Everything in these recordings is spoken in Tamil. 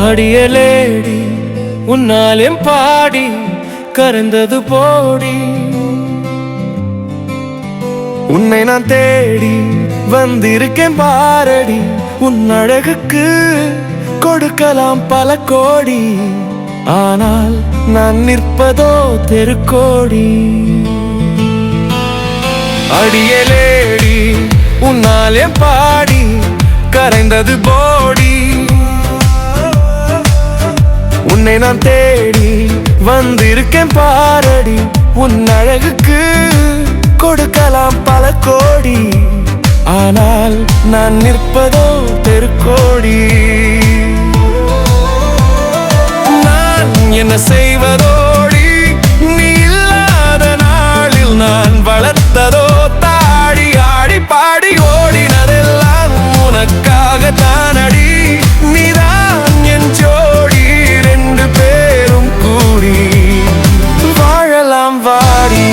அடியலேடி உன்னாலே பாடி கரைந்தது போடி. உன்னை நான் தேடி வந்திருக்கேன் பாரடி, உன் அழகுக்கு கொடுக்கலாம் பல கோடி. ஆனால் நான் நிற்பதோ தெருக்கோடி. அடியலேடி உன்னாலே பாடி கரைந்தது போடி. உன்னை நான் தேடி வந்திருக்கேன் பாரடி, உன் அழகுக்கு கொடுக்கலாம் பல கோடி. ஆனால் நான் நிற்பதோ தெருக்கோடி. நான் என்ன செய்வதோடி, நீ இல்லாத நாளில் நான் வளர்த்ததோ தாடி. ஆடி பாடி ஓடினதெல்லாம் உனக்காக தானடி. நீதான் என் ஜோடி, ரெண்டு பேரும் கூடி வாழலாம் வாடி.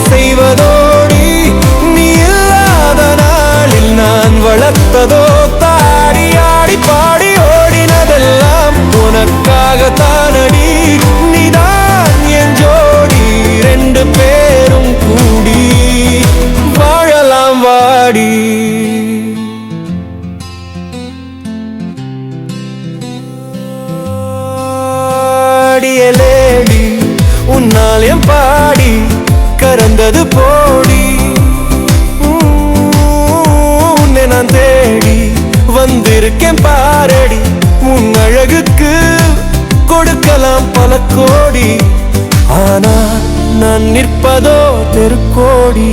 செய்வதோடி, நீ இல்லாத நாளில் நான் வளர்த்ததோ தாடி. ஆடி பாடி ஓடினதெல்லாம் உனக்காக தானடி. நீதான் என் ஜோடி, ரெண்டு பேரும் கூடி வாழலாம் வாடி. அடியலேடி உன்னால் என் பாடி கரைந்தது போடி. உன்னை நான் தேடி வந்திருக்கேன் பாரடி, உன் அழகுக்கு கொடுக்கலாம் பல கோடி. ஆனால் நான் நிற்பதோ தெருக்கோடி.